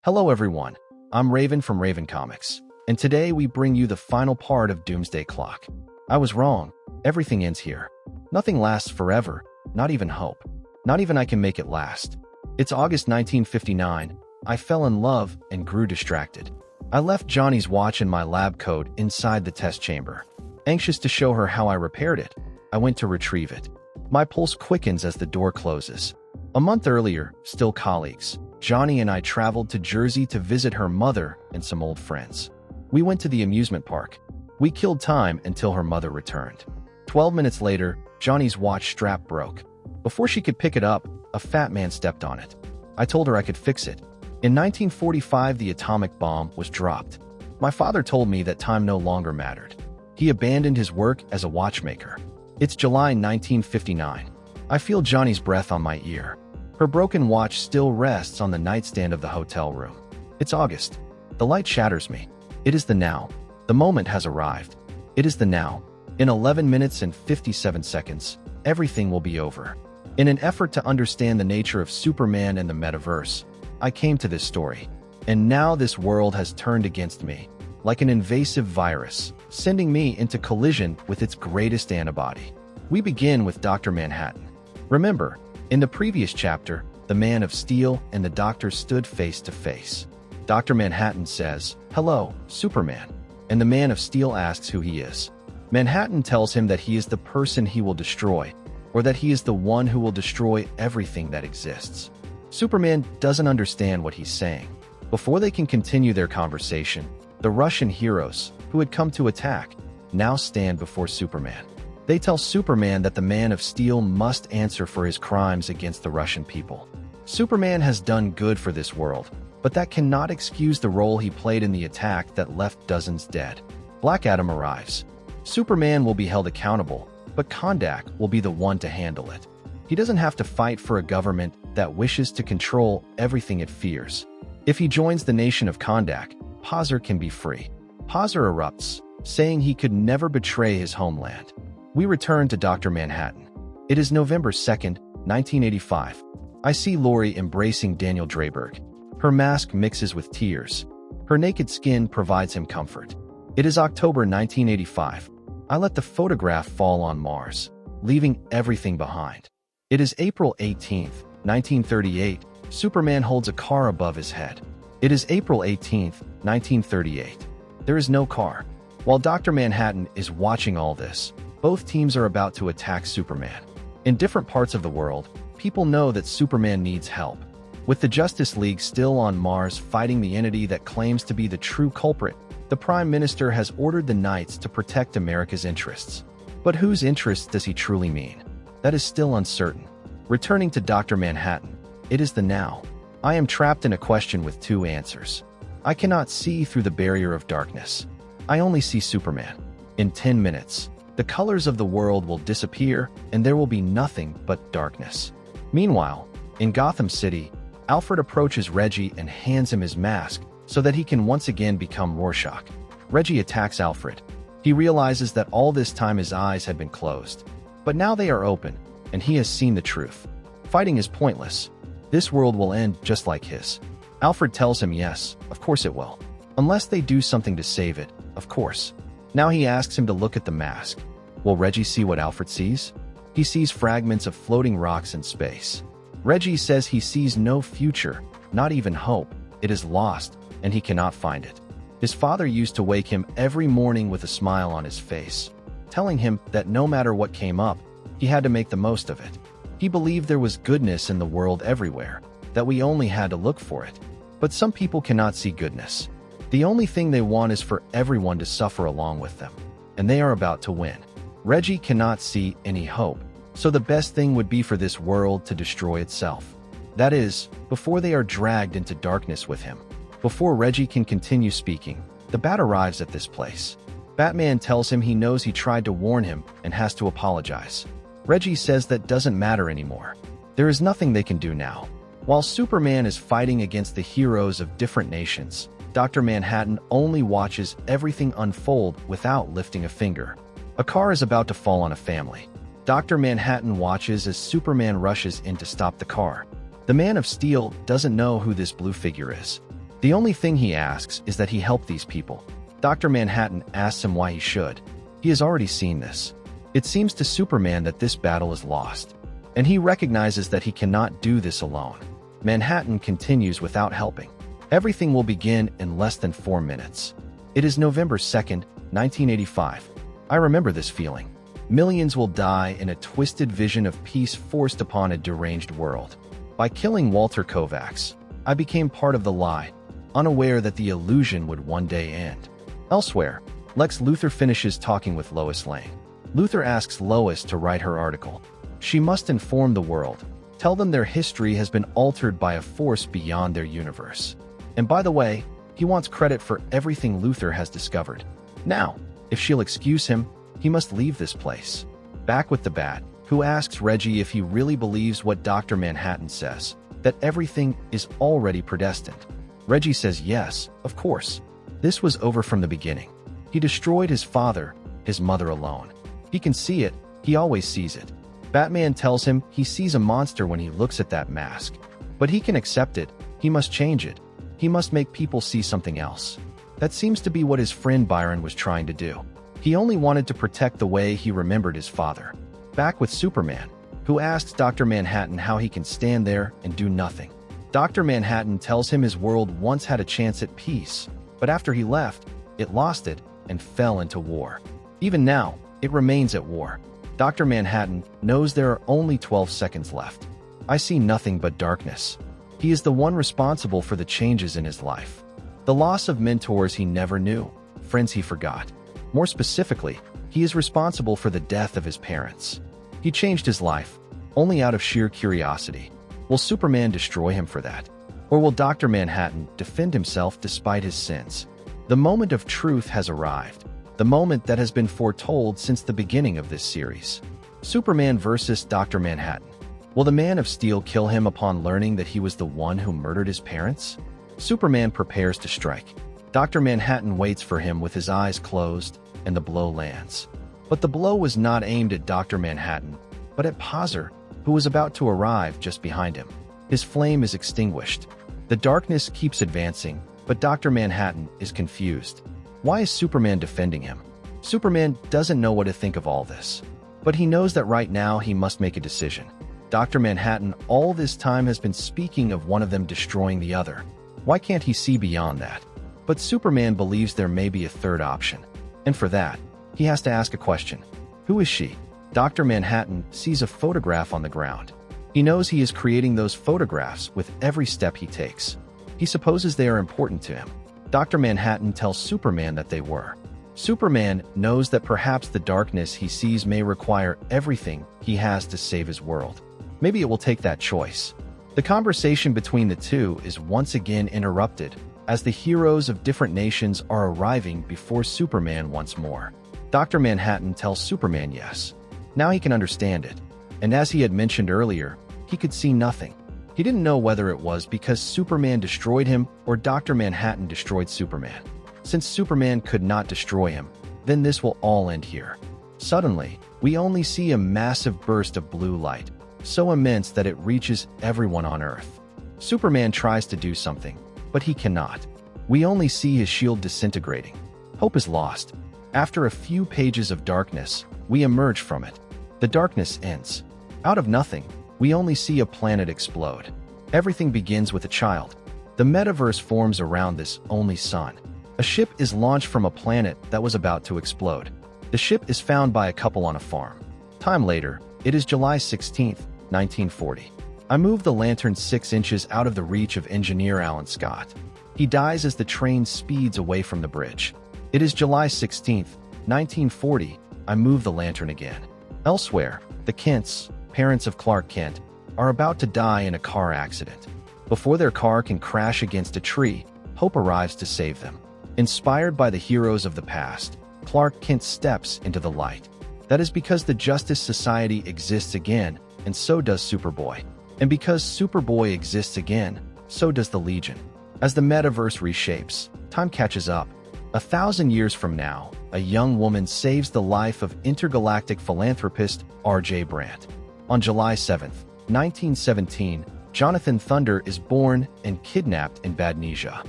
Hello everyone, I'm Raven from Raven Comics, and today we bring you the final part of Doomsday Clock. I was wrong, everything ends here. Nothing lasts forever, not even hope. Not even I can make it last. It's August 1959, I fell in love and grew distracted. I left Johnny's watch in my lab coat inside the test chamber. Anxious to show her how I repaired it, I went to retrieve it. My pulse quickens as the door closes. A month earlier, still colleagues, Johnny and I traveled to Jersey to visit her mother and some old friends. We went to the amusement park. We killed time until her mother returned. 12 minutes later, Johnny's watch strap broke. Before she could pick it up, a fat man stepped on it. I told her I could fix it. In 1945, the atomic bomb was dropped. My father told me that time no longer mattered. He abandoned his work as a watchmaker. It's July 1959. I feel Johnny's breath on my ear. Her broken watch still rests on the nightstand of the hotel room. It's August. The light shatters me. It is the now. The moment has arrived. It is the now. In 11 minutes and 57 seconds, everything will be over. In an effort to understand the nature of Superman and the Metaverse, I came to this story. And now this world has turned against me, like an invasive virus, sending me into collision with its greatest antibody. We begin with Dr. Manhattan. Remember, in the previous chapter, the Man of Steel and the Doctor stood face to face. Dr. Manhattan says, "Hello, Superman," and the Man of Steel asks who he is. Manhattan tells him that he is the person he will destroy, or that he is the one who will destroy everything that exists. Superman doesn't understand what he's saying. Before they can continue their conversation, the Russian heroes, who had come to attack, now stand before Superman. They tell Superman that the Man of Steel must answer for his crimes against the Russian people. Superman has done good for this world, but that cannot excuse the role he played in the attack that left dozens dead. Black Adam arrives. Superman will be held accountable, but Kondak will be the one to handle it. He doesn't have to fight for a government that wishes to control everything it fears. If he joins the nation of Kondak, Pazar can be free. Pazar erupts, saying he could never betray his homeland. We return to Dr. Manhattan. It is November 2nd, 1985. I see Lori embracing Daniel Drayberg. Her mask mixes with tears. Her naked skin provides him comfort. It is October 1985. I let the photograph fall on Mars, leaving everything behind. It is April 18th, 1938. Superman holds a car above his head. It is April 18th, 1938. There is no car. While Dr. Manhattan is watching all this, both teams are about to attack Superman. In different parts of the world, people know that Superman needs help. With the Justice League still on Mars fighting the entity that claims to be the true culprit, the Prime Minister has ordered the Knights to protect America's interests. But whose interests does he truly mean? That is still uncertain. Returning to Dr. Manhattan, it is the now. I am trapped in a question with two answers. I cannot see through the barrier of darkness. I only see Superman. In 10 minutes, the colors of the world will disappear and there will be nothing but darkness. Meanwhile, in Gotham City, Alfred approaches Reggie and hands him his mask so that he can once again become Rorschach. Reggie attacks Alfred. He realizes that all this time his eyes had been closed. But now they are open, and he has seen the truth. Fighting is pointless. This world will end just like his. Alfred tells him yes, of course it will. Unless they do something to save it, of course. Now he asks him to look at the mask. Will Reggie see what Alfred sees? He sees fragments of floating rocks in space. Reggie says he sees no future, not even hope. It is lost, and he cannot find it. His father used to wake him every morning with a smile on his face, telling him that no matter what came up, he had to make the most of it. He believed there was goodness in the world everywhere, that we only had to look for it. But some people cannot see goodness. The only thing they want is for everyone to suffer along with them, and they are about to win. Reggie cannot see any hope, so the best thing would be for this world to destroy itself. That is, before they are dragged into darkness with him. Before Reggie can continue speaking, the Bat arrives at this place. Batman tells him he knows he tried to warn him and has to apologize. Reggie says that doesn't matter anymore. There is nothing they can do now. While Superman is fighting against the heroes of different nations, Dr. Manhattan only watches everything unfold without lifting a finger. A car is about to fall on a family. Dr. Manhattan watches as Superman rushes in to stop the car. The Man of Steel doesn't know who this blue figure is. The only thing he asks is that he help these people. Dr. Manhattan asks him why he should. He has already seen this. It seems to Superman that this battle is lost, and he recognizes that he cannot do this alone. Manhattan continues without helping. Everything will begin in less than 4 minutes. It is November 2nd, 1985. I remember this feeling. Millions will die in a twisted vision of peace forced upon a deranged world. By killing Walter Kovacs, I became part of the lie, unaware that the illusion would one day end. Elsewhere, Lex Luthor finishes talking with Lois Lane. Luthor asks Lois to write her article. She must inform the world, tell them their history has been altered by a force beyond their universe. And by the way, he wants credit for everything Luthor has discovered. Now, if she'll excuse him, he must leave this place. Back with the Bat, who asks Reggie if he really believes what Dr. Manhattan says, that everything is already predestined. Reggie says yes, of course. This was over from the beginning. He destroyed his father, his mother alone. He can see it, he always sees it. Batman tells him he sees a monster when he looks at that mask. But he can accept it, he must change it. He must make people see something else. That seems to be what his friend Byron was trying to do. He only wanted to protect the way he remembered his father. Back with Superman, who asks Dr. Manhattan how he can stand there and do nothing. Dr. Manhattan tells him his world once had a chance at peace, but after he left, it lost it and fell into war. Even now, it remains at war. Dr. Manhattan knows there are only 12 seconds left. I see nothing but darkness. He is the one responsible for the changes in his life. The loss of mentors he never knew, friends he forgot. More specifically, he is responsible for the death of his parents. He changed his life, only out of sheer curiosity. Will Superman destroy him for that? Or will Dr. Manhattan defend himself despite his sins? The moment of truth has arrived. The moment that has been foretold since the beginning of this series. Superman versus Dr. Manhattan. Will the Man of Steel kill him upon learning that he was the one who murdered his parents? Superman prepares to strike. Dr. Manhattan waits for him with his eyes closed, and the blow lands. But the blow was not aimed at Dr. Manhattan, but at Pazzer, who was about to arrive just behind him. His flame is extinguished. The darkness keeps advancing, but Dr. Manhattan is confused. Why is Superman defending him? Superman doesn't know what to think of all this. But he knows that right now he must make a decision. Dr. Manhattan all this time has been speaking of one of them destroying the other. Why can't he see beyond that? But Superman believes there may be a third option. And for that, he has to ask a question. Who is she? Dr. Manhattan sees a photograph on the ground. He knows he is creating those photographs with every step he takes. He supposes they are important to him. Dr. Manhattan tells Superman that they were. Superman knows that perhaps the darkness he sees may require everything he has to save his world. Maybe it will take that choice. The conversation between the two is once again interrupted as the heroes of different nations are arriving before Superman once more. Dr. Manhattan tells Superman yes. Now he can understand it. And as he had mentioned earlier, he could see nothing. He didn't know whether it was because Superman destroyed him or Dr. Manhattan destroyed Superman. Since Superman could not destroy him, then this will all end here. Suddenly, we only see a massive burst of blue light, so immense that it reaches everyone on Earth. Superman tries to do something, but he cannot. We only see his shield disintegrating. Hope is lost. After a few pages of darkness, we emerge from it. The darkness ends. Out of nothing, we only see a planet explode. Everything begins with a child. The metaverse forms around this only sun. A ship is launched from a planet that was about to explode. The ship is found by a couple on a farm. Time later, it is July 16th, 1940. I move the lantern 6 inches out of the reach of engineer Alan Scott. He dies as the train speeds away from the bridge. It is July 16th, 1940. I move the lantern again. Elsewhere, the Kents, parents of Clark Kent, are about to die in a car accident. Before their car can crash against a tree, Hope arrives to save them. Inspired by the heroes of the past, Clark Kent steps into the light. That is because the Justice Society exists again, and so does Superboy. And because Superboy exists again, so does the Legion. As the metaverse reshapes, time catches up. 1,000 years from now, a young woman saves the life of intergalactic philanthropist R.J. Brandt. On July 7th, 1917, Jonathan Thunder is born and kidnapped in Badnesia.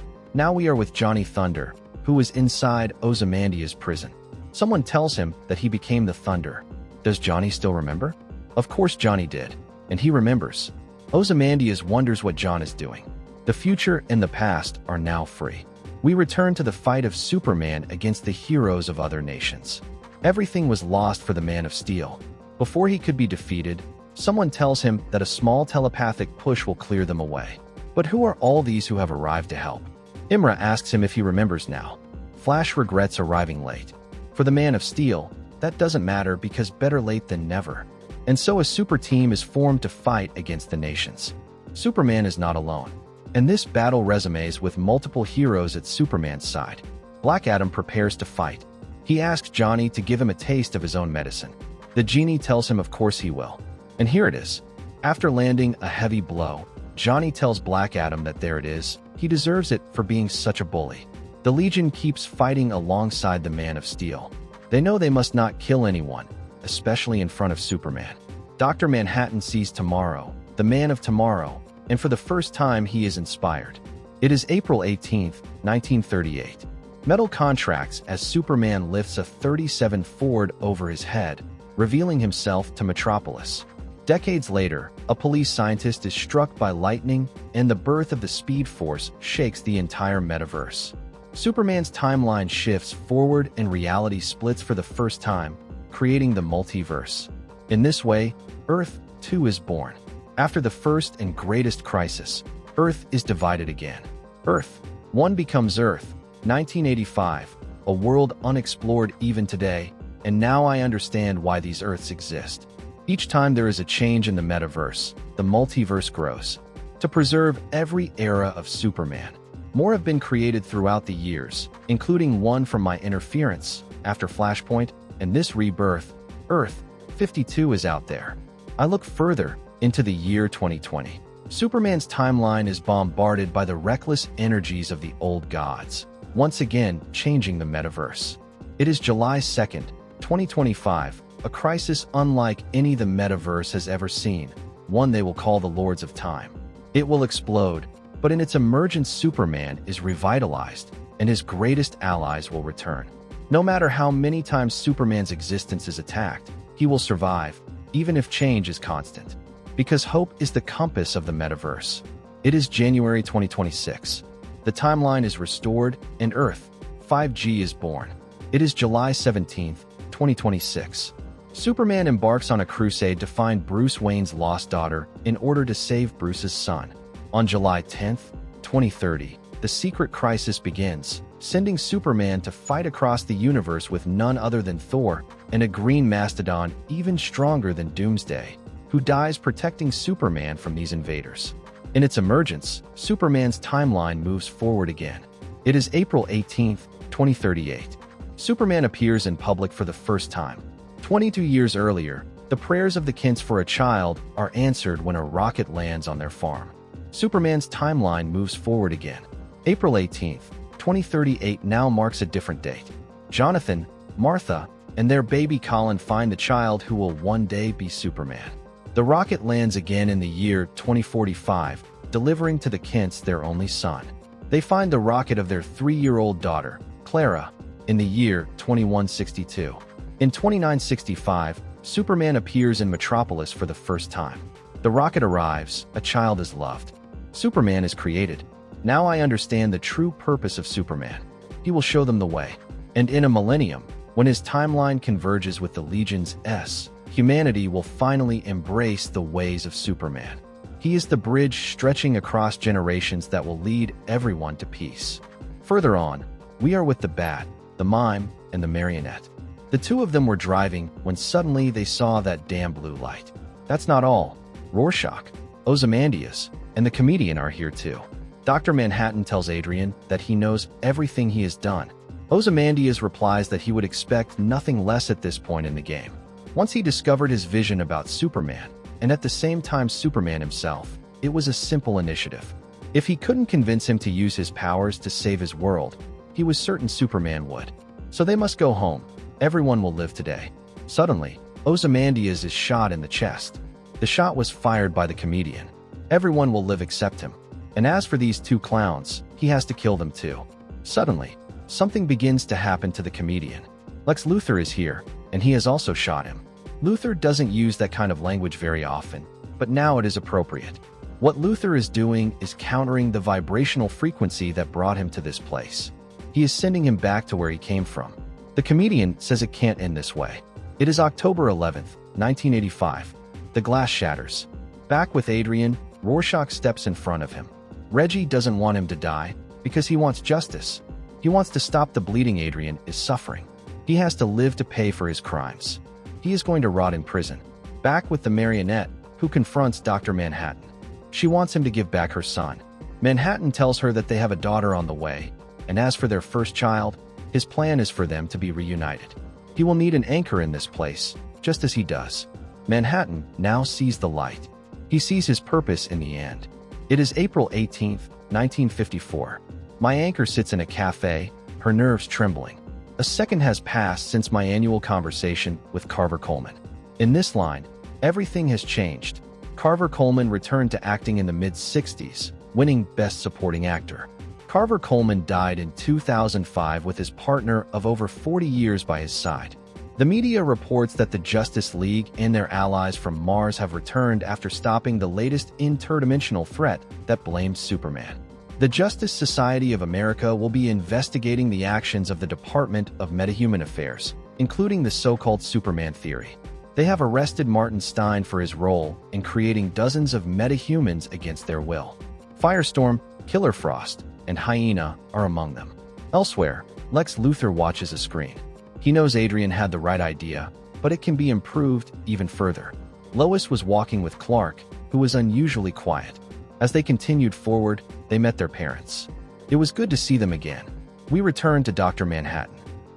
Now we are with Johnny Thunder, who is inside Ozymandias' prison. Someone tells him that he became the Thunder. Does Johnny still remember? Of course Johnny did, and he remembers. Ozymandias wonders what John is doing. The future and the past are now free. We return to the fight of Superman against the heroes of other nations. Everything was lost for the Man of Steel. Before he could be defeated, someone tells him that a small telepathic push will clear them away. But who are all these who have arrived to help? Imra asks him if he remembers now. Flash regrets arriving late. For the Man of Steel, that doesn't matter because better late than never. And so a super team is formed to fight against the nations. Superman is not alone. And this battle resumes with multiple heroes at Superman's side. Black Adam prepares to fight. He asks Johnny to give him a taste of his own medicine. The genie tells him of course he will. And here it is. After landing a heavy blow, Johnny tells Black Adam that there it is, he deserves it for being such a bully. The Legion keeps fighting alongside the Man of Steel. They know they must not kill anyone, especially in front of Superman. Dr. Manhattan sees tomorrow, the Man of Tomorrow, and for the first time he is inspired. It is April 18th, 1938. Metal contracts as Superman lifts a 37 Ford over his head, revealing himself to Metropolis. Decades later, a police scientist is struck by lightning, and the birth of the Speed Force shakes the entire metaverse. Superman's timeline shifts forward and reality splits for the first time, creating the multiverse. In this way, Earth, too, is born. After the first and greatest crisis, Earth is divided again. Earth 1 becomes Earth, 1985, a world unexplored even today, and now I understand why these Earths exist. Each time there is a change in the metaverse, the multiverse grows. To preserve every era of Superman, more have been created throughout the years, including one from my interference, after Flashpoint, and this rebirth, Earth 52 is out there. I look further into the year 2020. Superman's timeline is bombarded by the reckless energies of the old gods, once again changing the metaverse. It is July 2nd, 2025, a crisis unlike any the metaverse has ever seen, one they will call the Lords of Time. It will explode, but in its emergence Superman is revitalized, and his greatest allies will return. No matter how many times Superman's existence is attacked, he will survive, even if change is constant. Because hope is the compass of the metaverse. It is January 2026. The timeline is restored, and Earth 5G is born. It is July 17th, 2026. Superman embarks on a crusade to find Bruce Wayne's lost daughter in order to save Bruce's son. On July 10th, 2030, the secret crisis begins, sending Superman to fight across the universe with none other than Thor and a green mastodon even stronger than Doomsday, who dies protecting Superman from these invaders. In its emergence, Superman's timeline moves forward again. It is April 18th, 2038. Superman appears in public for the first time. 22 years earlier, the prayers of the Kents for a child are answered when a rocket lands on their farm. Superman's timeline moves forward again. April 18th, 2038 now marks a different date. Jonathan, Martha, and their baby Colin find the child who will one day be Superman. The rocket lands again in the year 2045, delivering to the Kents their only son. They find the rocket of their 3-year-old daughter, Clara, in the year 2162. In 2965, Superman appears in Metropolis for the first time. The rocket arrives, a child is loved. Superman is created. Now I understand the true purpose of Superman. He will show them the way. And in a millennium, when his timeline converges with the Legion's humanity will finally embrace the ways of Superman. He is the bridge stretching across generations that will lead everyone to peace. Further on, we are with the Bat, the Mime, and the Marionette. The two of them were driving when suddenly they saw that damn blue light. That's not all. Rorschach, Ozymandias, and the comedian are here too. Dr. Manhattan tells Adrian that he knows everything he has done. Ozymandias replies that he would expect nothing less at this point in the game. Once he discovered his vision about Superman, and at the same time Superman himself, it was a simple initiative. If he couldn't convince him to use his powers to save his world, he was certain Superman would. So they must go home. Everyone will live today. Suddenly, Ozymandias is shot in the chest. The shot was fired by the comedian. Everyone will live except him. And as for these two clowns, he has to kill them too. Suddenly, something begins to happen to the comedian. Lex Luthor is here, and he has also shot him. Luthor doesn't use that kind of language very often, but now it is appropriate. What Luthor is doing is countering the vibrational frequency that brought him to this place. He is sending him back to where he came from. The comedian says it can't end this way. It is October 11th, 1985. The glass shatters. Back with Adrian, Rorschach steps in front of him. Reggie doesn't want him to die because he wants justice. He wants to stop the bleeding Adrian is suffering. He has to live to pay for his crimes. He is going to rot in prison. Back with the marionette, who confronts Dr. Manhattan. She wants him to give back her son. Manhattan tells her that they have a daughter on the way, and as for their first child, his plan is for them to be reunited. He will need an anchor in this place, just as he does. Manhattan now sees the light. He sees his purpose in the end. It is April 18th, 1954. My anchor sits in a cafe, her nerves trembling. A second has passed since my annual conversation with Carver Coleman. In this line, everything has changed. Carver Coleman returned to acting in the mid-60s, winning Best Supporting Actor. Carver Coleman died in 2005 with his partner of over 40 years by his side. The media reports that the Justice League and their allies from Mars have returned after stopping the latest interdimensional threat that blames Superman. The Justice Society of America will be investigating the actions of the Department of Metahuman Affairs, including the so-called Superman theory. They have arrested Martin Stein for his role in creating dozens of metahumans against their will. Firestorm, Killer Frost, and Hyena are among them. Elsewhere, Lex Luthor watches a screen. He knows Adrian had the right idea, but it can be improved even further. Lois was walking with Clark, who was unusually quiet. As they continued forward, they met their parents. It was good to see them again. We returned to Dr. Manhattan.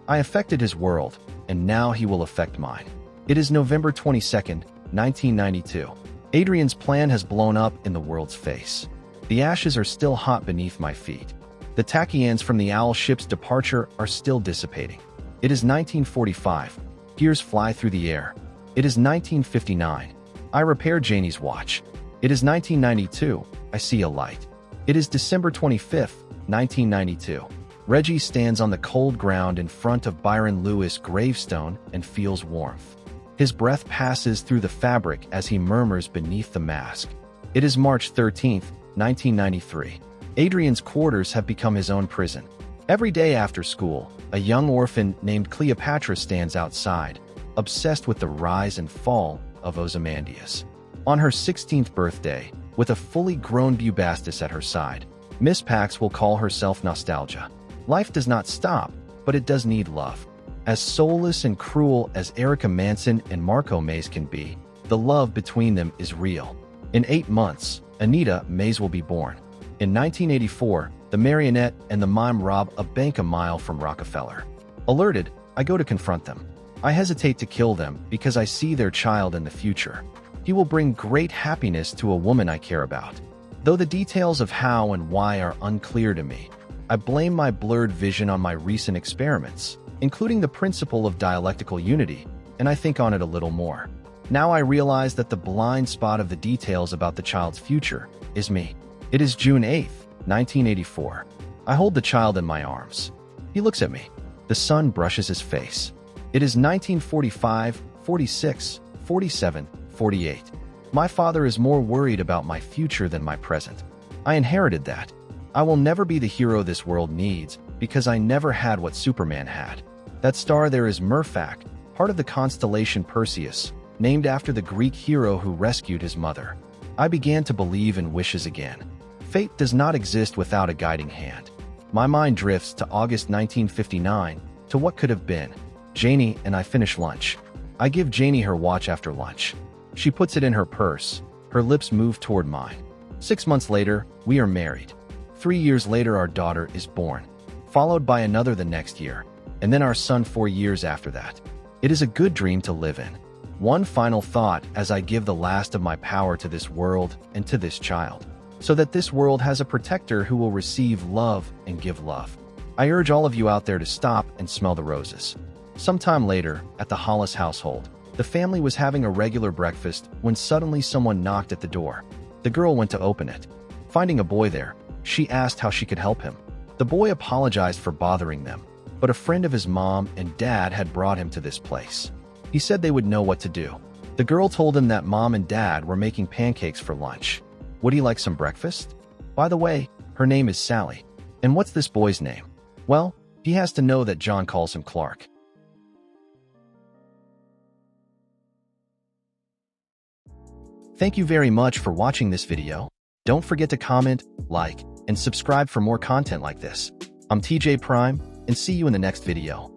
I affected his world, and now he will affect mine. It is November 22nd, 1992. Adrian's plan has blown up in the world's face. The ashes are still hot beneath my feet. The tachyons from the Owl ship's departure are still dissipating. It is 1945. Gears fly through the air. It is 1959. I repair Janie's watch. It is 1992. I see a light. It is December 25th, 1992. Reggie stands on the cold ground in front of Byron Lewis' gravestone and feels warmth. His breath passes through the fabric as he murmurs beneath the mask. It is March 13th, 1993. Adrian's quarters have become his own prison. Every day after school, a young orphan named Cleopatra stands outside, obsessed with the rise and fall of Ozymandias. On her 16th birthday, with a fully grown Bubastis at her side, Miss Pax will call herself Nostalgia. Life does not stop, but it does need love. As soulless and cruel as Erica Manson and Marco Mays can be, the love between them is real. In 8 months, Anita Mays will be born. In 1984, the marionette and the mime rob a bank a mile from Rockefeller. Alerted, I go to confront them. I hesitate to kill them because I see their child in the future. He will bring great happiness to a woman I care about. Though the details of how and why are unclear to me, I blame my blurred vision on my recent experiments, including the principle of dialectical unity, and I think on it a little more. Now I realize that the blind spot of the details about the child's future is me. It is June 8th, 1984. I hold the child in my arms. He looks at me. The sun brushes his face. It is 1945, 46, 47, 48. My father is more worried about my future than my present. I inherited that. I will never be the hero this world needs because I never had what Superman had. That star there is Murphak, part of the constellation Perseus, named after the Greek hero who rescued his mother. I began to believe in wishes again. Fate does not exist without a guiding hand. My mind drifts to August 1959, to what could have been. Janie and I finish lunch. I give Janie her watch after lunch. She puts it in her purse. Her lips move toward mine. 6 months later, we are married. 3 years later, our daughter is born, followed by another the next year, and then our son 4 years after that. It is a good dream to live in. One final thought as I give the last of my power to this world and to this child, so that this world has a protector who will receive love and give love. I urge all of you out there to stop and smell the roses. Sometime later, at the Hollis household, the family was having a regular breakfast when suddenly someone knocked at the door. The girl went to open it. Finding a boy there, She asked how she could help him. The boy apologized for bothering them, but a friend of his mom and dad had brought him to this place. He said they would know what to do. The girl told him that mom and dad were making pancakes for lunch. Would he like some breakfast? By the way, her name is Sally. And what's this boy's name? Well, he has to know that John calls him Clark. Thank you very much for watching this video. Don't forget to comment, like, and subscribe for more content like this. I'm TJ Prime, and see you in the next video.